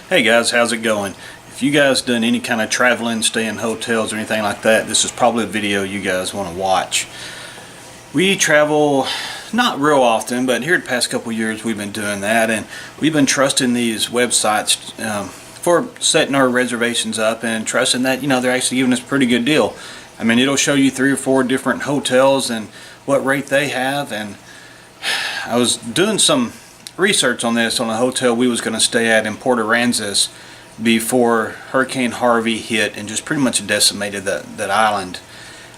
Hey guys, how's it going? If you guys done any kind of traveling, stay in hotels or anything like that, this is probably a video you guys want to watch. We travel not real often, but here the past couple years we've been doing that, and we've been trusting these websites for setting our reservations up and trusting that, they're actually giving us a pretty good deal. I mean, it'll show you 3 or 4 different hotels and what rate they have, and I was doing some research on this on a hotel we was going to stay at in Port Aransas before Hurricane Harvey hit and just pretty much decimated that island.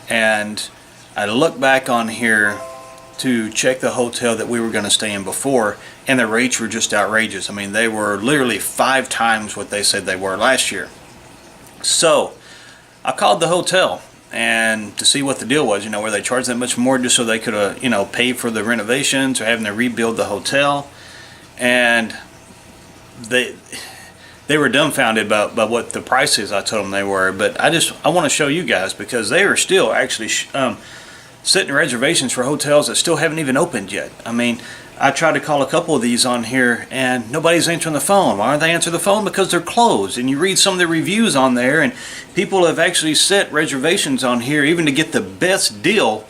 And I looked back on here to check the hotel that we were going to stay in before, and the rates were just outrageous. I mean, they were literally 5 times what they said they were last year. So I called the hotel and to see what the deal was, where they charged that much more just so they could pay for the renovations or having to rebuild the hotel. And they were dumbfounded by what the prices I told them they were. But I want to show you guys, because they are still actually setting reservations for hotels that still haven't even opened yet. I mean, I tried to call a couple of these on here and nobody's answering the phone. Why aren't they answering the phone? Because they're closed. And you read some of the reviews on there, and people have actually set reservations on here even to get the best deal.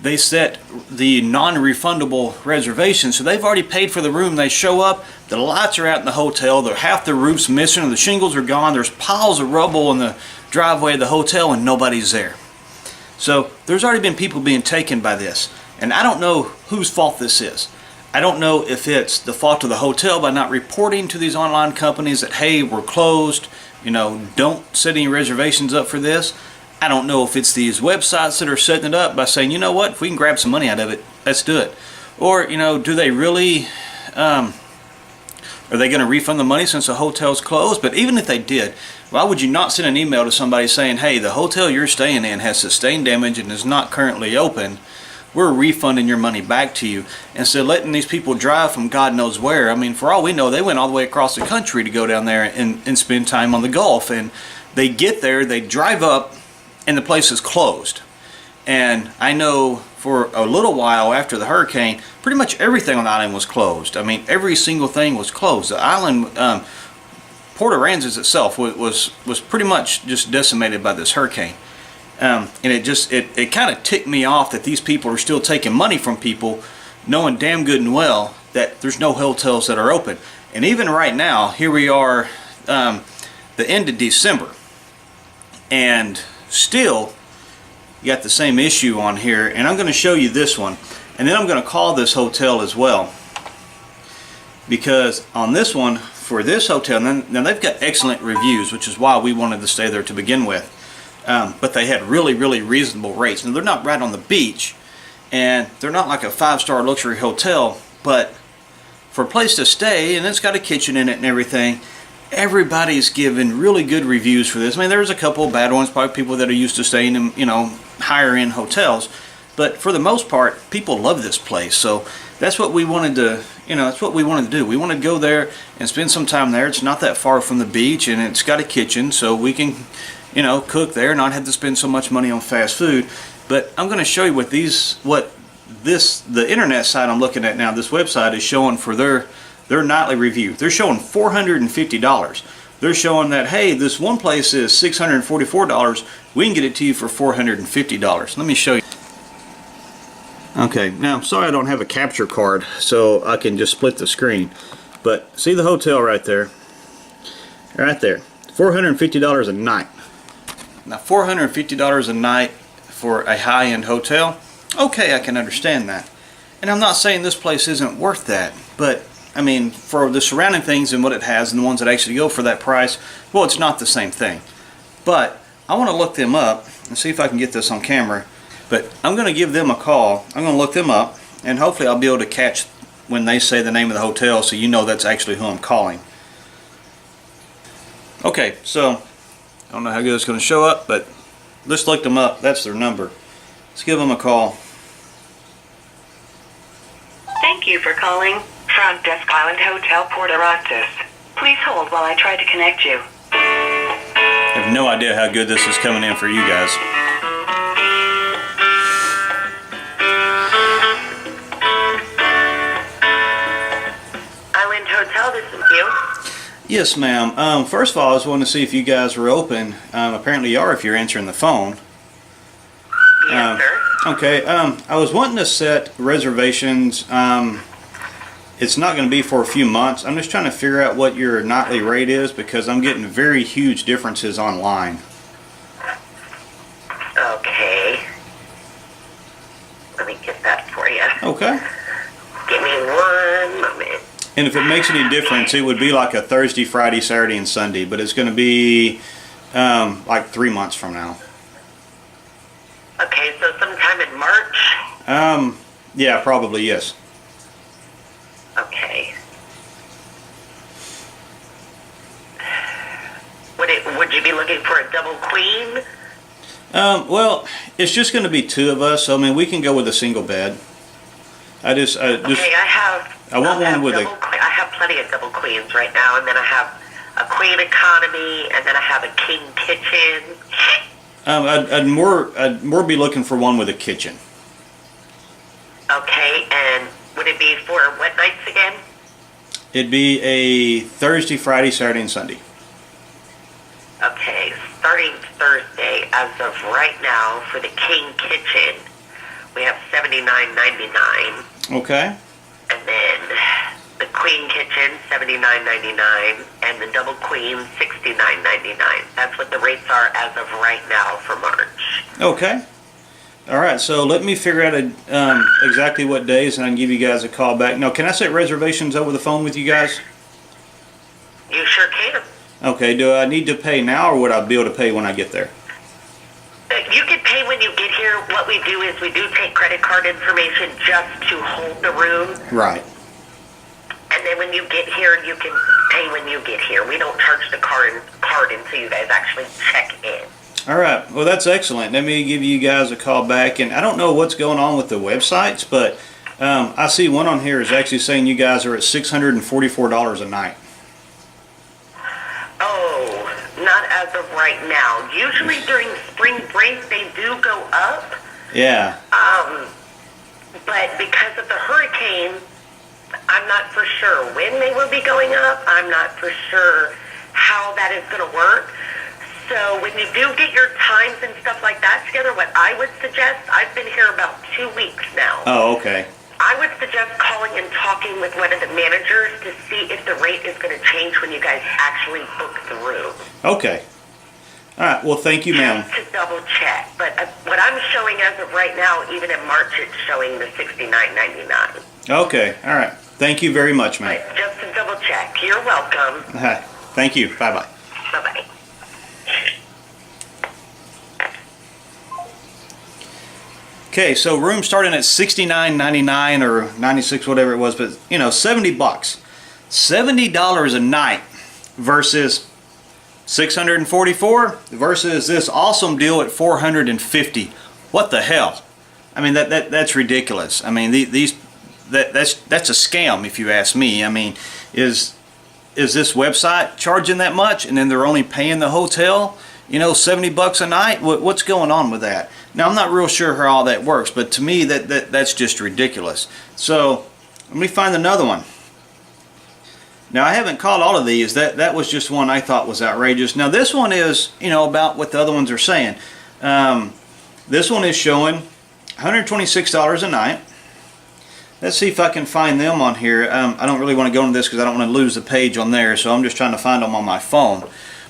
They set the non-refundable reservation, so they've already paid for the room. They show up, the lights are out in the hotel, half the roof's missing, or the shingles are gone, there's piles of rubble in the driveway of the hotel, and nobody's there. So there's already been people being taken by this, and I don't know whose fault this is. I don't know if it's the fault of the hotel by not reporting to these online companies that, hey, we're closed, don't set any reservations up for this. I don't know if it's these websites that are setting it up by saying, you know what, if we can grab some money out of it, let's do it. Or, do they really, are they going to refund the money since the hotel's closed? But even if they did, why would you not send an email to somebody saying, hey, the hotel you're staying in has sustained damage and is not currently open. We're refunding your money back to you, instead of letting these people drive from God knows where. I mean, for all we know, they went all the way across the country to go down there and spend time on the Gulf. And they get there, they drive up, and the place is closed. And I know for a little while after the hurricane, pretty much everything on the island was closed. I mean, every single thing was closed. The island, Port Aransas itself, was pretty much just decimated by this hurricane. And it kind of ticked me off that these people are still taking money from people, knowing damn good and well that there's no hotels that are open. And even right now, here we are, the end of December, and still you got the same issue on here. And I'm going to show you this one, and then I'm going to call this hotel as well, because on this one, for this hotel, now they've got excellent reviews, which is why we wanted to stay there to begin with. But they had really, really reasonable rates. Now, they're not right on the beach, and they're not like a 5-star luxury hotel, but for a place to stay, and it's got a kitchen in it and everything, everybody's given really good reviews for this. I mean, there's a couple of bad ones, probably people that are used to staying in, higher end hotels, but for the most part, people love this place. So that's what we wanted to, that's what we wanted to do. We want to go there and spend some time there. It's not that far from the beach, and it's got a kitchen, so we can, cook there, not have to spend so much money on fast food. But I'm going to show you the internet site I'm looking at now, this website is showing for their nightly review. They're showing $450. They're showing that, hey, this one place is $644. We can get it to you for $450. Let me show you. Okay, now I'm sorry I don't have a capture card, so I can just split the screen. But see the hotel right there? Right there. $450 a night. Now, $450 a night for a high-end hotel, okay, I can understand that. And I'm not saying this place isn't worth that, but I mean, for the surrounding things and what it has and the ones that actually go for that price, well, it's not the same thing. But I want to look them up and see if I can get this on camera. But I'm going to give them a call. I'm going to look them up, and hopefully I'll be able to catch when they say the name of the hotel, so you know that's actually who I'm calling. Okay, so I don't know how good it's going to show up, but let's look them up. That's their number. Let's give them a call. Thank you for calling Front Desk Island Hotel, Port Aransas. Please hold while I try to connect you. I have no idea how good this is coming in for you guys. Island Hotel, this is you. Yes, ma'am. First of all, I was wanting to see if you guys were open. Apparently you are if you're answering the phone. Yes, sir. Okay, I was wanting to set reservations. It's not going to be for a few months. I'm just trying to figure out what your nightly rate is because I'm getting very huge differences online. Okay. Let me get that for you. Okay. Give me one moment. And if it makes any difference, it would be like a Thursday, Friday, Saturday, and Sunday, but it's going to be like 3 months from now. Okay, so sometime in March? Yeah, probably, yes. Okay. Would you be looking for a double queen? Well, it's just going to be two of us, so I mean, we can go with a single bed. I Okay, I want one with I have plenty of double queens right now, and then I have a queen economy, and then I have a king kitchen. I'd more be looking for one with a kitchen. Okay, and would it be for what nights again? It'd be a Thursday, Friday, Saturday, and Sunday. Okay, starting Thursday, as of right now, for the king kitchen, we have $79.99, Okay. and then the queen kitchen $79.99, and the double queen $69.99. That's what the rates are as of right now for March. Okay. All right. So let me figure out exactly what days, and I can give you guys a call back. Now, can I set reservations over the phone with you guys? You sure can. Okay. Do I need to pay now, or would I be able to pay when I get there? You can pay when you get here. What we do is we do take credit card information just to hold the room. Right. And then when you get here, you can pay when you get here. We don't charge the card until you guys actually check in. All right. Well, that's excellent. Let me give you guys a call back. And I don't know what's going on with the websites, but I see one on here is actually saying you guys are at $644 a night. Oh, not as of right now. Usually during spring break, they do go up. Yeah. But because of the hurricane, I'm not for sure when they will be going up. I'm not for sure how that is going to work. So when you do get your times and stuff like that together, what I would suggest, I've been here about 2 weeks now. Oh, okay. I would suggest calling and talking with one of the managers to see if the rate is going to change when you guys actually book the room. Okay. All right. Well, thank you, ma'am. To double check. But what I'm showing as of right now, even in March, it's showing the $69.99. Okay. All right. Thank you very much, ma'am. But just to double check. You're welcome. Thank you. Bye-bye. Bye-bye. Okay, so room starting at $69.99 or $96, whatever it was, but you know, $70. $70 a night versus $644 versus this awesome deal at $450. What the hell? I mean, that's ridiculous. I mean, that's a scam if you ask me. I mean, is this website charging that much and then they're only paying the hotel, you know, $70 a night? What's going on with that? Now, I'm not real sure how all that works, but to me that's just ridiculous. So let me find another one. Now, I haven't called all of these. That was just one I thought was outrageous. Now, this one is, you know, about what the other ones are saying. This one is showing $126 a night. Let's see if I can find them on here. I don't really want to go into this because I don't want to lose the page on there, so I'm just trying to find them on my phone.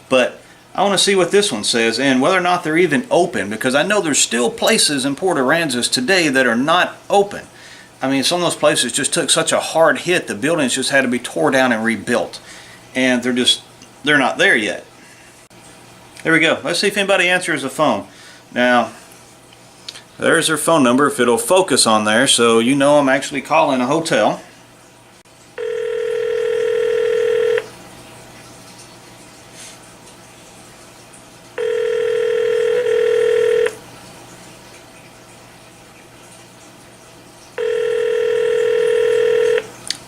But I want to see what this one says and whether or not they're even open, because I know there's still places in Port Aransas today that are not open. I mean, some of those places just took such a hard hit, the buildings just had to be tore down and rebuilt. And they're not there yet. There we go. Let's see if anybody answers the phone. Now, there's their phone number, if it'll focus on there, so you know I'm actually calling a hotel.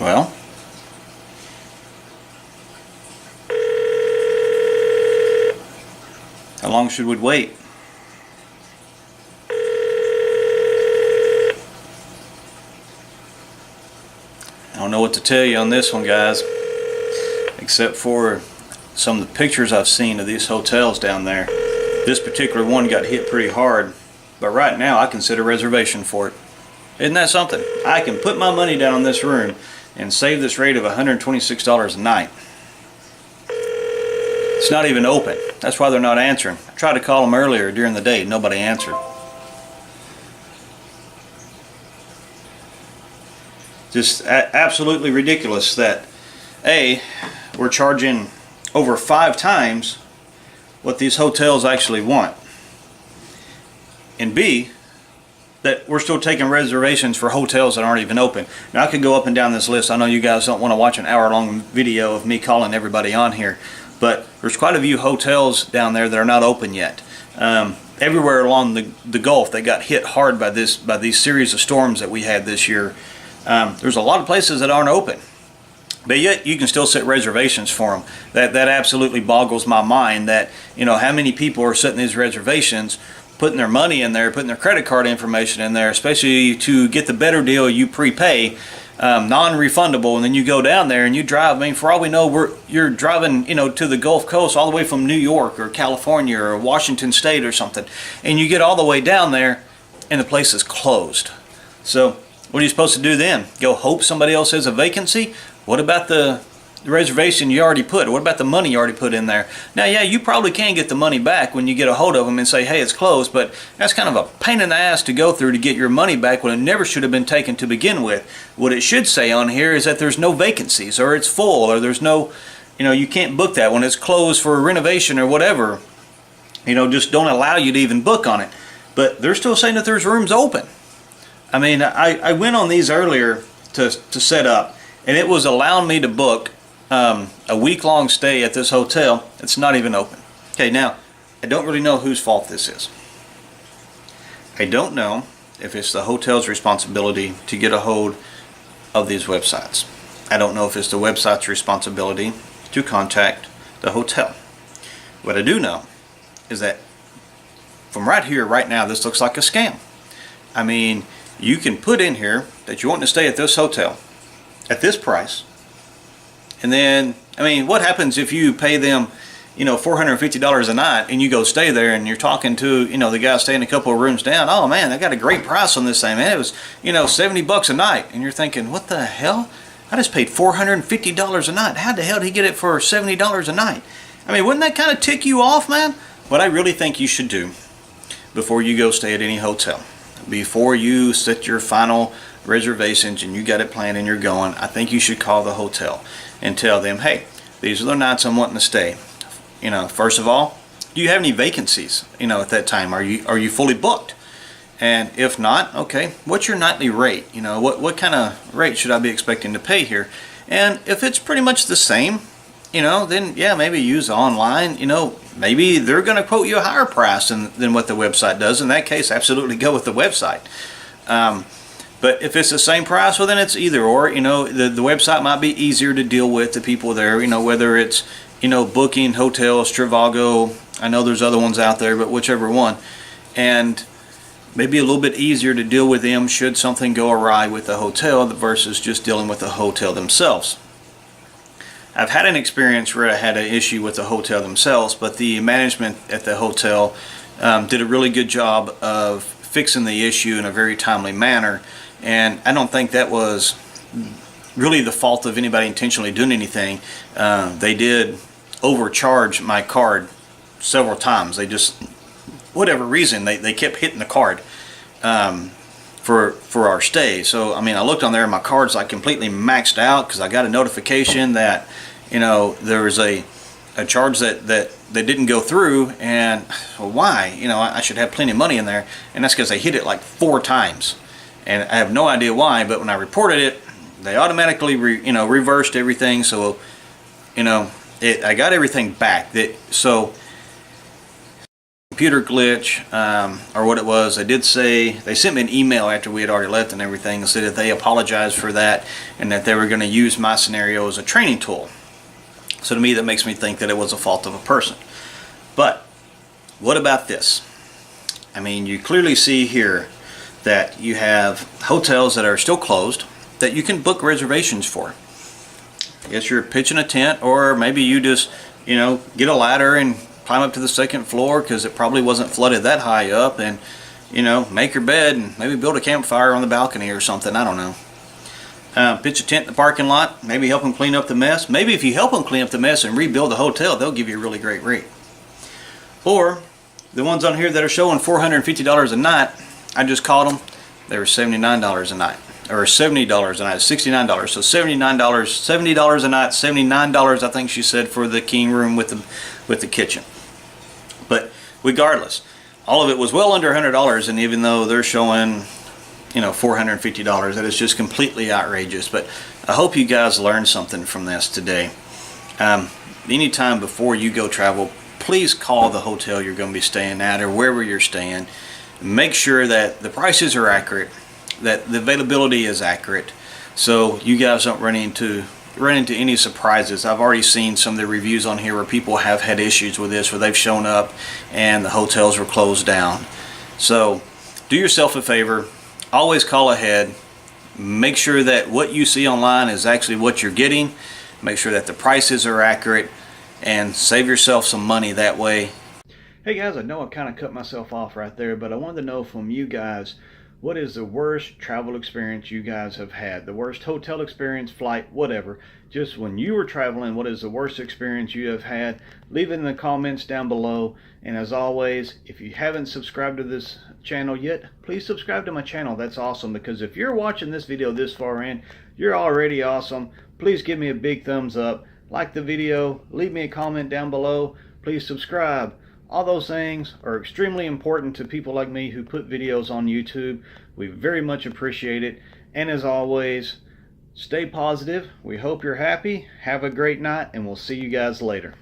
Well, how long should we wait? I don't know what to tell you on this one, guys. except for some of the pictures I've seen of these hotels down there. This particular one got hit pretty hard, but right now I consider reservation for it. Isn't that something? I can put my money down on this room and save this rate of $126 a night. It's not even open. That's why they're not answering. I tried to call them earlier during the day. Nobody answered. Just absolutely ridiculous that A, we're charging over 5 times what these hotels actually want, and B, that we're still taking reservations for hotels that aren't even open. Now I could go up and down this list. I know you guys don't want to watch an hour-long video of me calling everybody on here, but there's quite a few hotels down there that are not open yet. Everywhere along the Gulf that got hit hard by these series of storms that we had this year. There's a lot of places that aren't open, but yet you can still set reservations for them. That absolutely boggles my mind that, you know, how many people are setting these reservations, putting their money in there, putting their credit card information in there, especially to get the better deal. You prepay, non-refundable, and then you go down there and you drive. I mean, for all we know, you're driving, you know, to the Gulf Coast all the way from New York or California or Washington State or something, and you get all the way down there and the place is closed. So what are you supposed to do then? Go hope somebody else has a vacancy? What about the reservation you already put? What about the money you already put in there? Now, yeah, you probably can get the money back when you get a hold of them and say, hey, it's closed, but that's kind of a pain in the ass to go through to get your money back when it never should have been taken to begin with. What it should say on here is that there's no vacancies, or it's full, or there's no, you know, you can't book that when it's closed for a renovation or whatever. You know, just don't allow you to even book on it. But they're still saying that there's rooms open. I mean, I went on these earlier to set up, and it was allowing me to book a week-long stay at this hotel. It's not even open. Okay, now, I don't really know whose fault this is. I don't know if it's the hotel's responsibility to get a hold of these websites. I don't know if it's the website's responsibility to contact the hotel. What I do know is that from right here, right now, this looks like a scam. I mean, you can put in here that you want to stay at this hotel at this price, and then, I mean, what happens if you pay them, you know, $450 a night and you go stay there and you're talking to, you know, the guy staying a couple of rooms down? Oh man, I got a great price on this thing, man. It was, you know, $70 a night, and you're thinking, what the hell? I just paid $450 a night. How the hell did he get it for $70 a night? I mean, wouldn't that kind of tick you off, man? What I really think you should do before you go stay at any hotel, before you set your final reservations and you got it planned and you're going, I think you should call the hotel and tell them, hey, these are the nights I'm wanting to stay. You know, first of all, do you have any vacancies, you know, at that time? Are you fully booked? And if not, okay, what's your nightly rate? You know, what kind of rate should I be expecting to pay here? And if it's pretty much the same, you know, then yeah, maybe use online. You know, maybe they're going to quote you a higher price than what the website does. In that case, absolutely go with the website. But if it's the same price, well, then it's either or. You know, the website might be easier to deal with, the people there, you know, whether it's, you know, Booking, Hotels, Trivago. I know there's other ones out there, but whichever one. And maybe a little bit easier to deal with them should something go awry with the hotel versus just dealing with the hotel themselves. I've had an experience where I had an issue with the hotel themselves, but the management at the hotel did a really good job of fixing the issue in a very timely manner, and I don't think that was really the fault of anybody intentionally doing anything. They did overcharge my card several times. They just, whatever reason, they kept hitting the card for our stay. So I mean, I looked on there and my card's like completely maxed out because I got a notification that, you know, there was a charge that they didn't go through, and well, why? You know, I should have plenty of money in there, and that's because they hit it like 4 times, and I have no idea why. But when I reported it, they automatically reversed everything. So, you know, I got everything back. So computer glitch or what it was, they did say, they sent me an email after we had already left and everything, and said that they apologized for that and that they were going to use my scenario as a training tool. So to me, that makes me think that it was a fault of a person. But what about this? I mean, you clearly see here that you have hotels that are still closed that you can book reservations for. I guess you're pitching a tent, or maybe you just, you know, get a ladder and climb up to the second floor because it probably wasn't flooded that high up, and, you know, make your bed and maybe build a campfire on the balcony or something. I don't know. Pitch a tent in the parking lot, maybe help them clean up the mess. Maybe if you help them clean up the mess and rebuild the hotel, they'll give you a really great rate. Or the ones on here that are showing $450 a night, I just called them. They were $79 a night, or $70 a night, $69. So $79, $70 a night, $79 I think she said for the king room with the kitchen. But regardless, all of it was well under $100, and even though they're showing, you know, $450, that is just completely outrageous. But I hope you guys learned something from this today. Anytime before you go travel, please call the hotel you're going to be staying at or wherever you're staying. Make sure that the prices are accurate, that the availability is accurate, so you guys don't run into any surprises. I've already seen some of the reviews on here where people have had issues with this, where they've shown up and the hotels were closed down. So do yourself a favor, always call ahead, make sure that what you see online is actually what you're getting, make sure that the prices are accurate, and save yourself some money that way. Hey guys, I know I kind of cut myself off right there, but I wanted to know from you guys, what is the worst travel experience you guys have had? The worst hotel experience, flight, whatever. Just when you were traveling, what is the worst experience you have had? Leave it in the comments down below. And as always, if you haven't subscribed to this channel yet, please subscribe to my channel. That's awesome, because if you're watching this video this far in, you're already awesome. Please give me a big thumbs up. Like the video, leave me a comment down below. Please subscribe. All those things are extremely important to people like me who put videos on YouTube. We very much appreciate it. And as always, stay positive. We hope you're happy. Have a great night, and we'll see you guys later.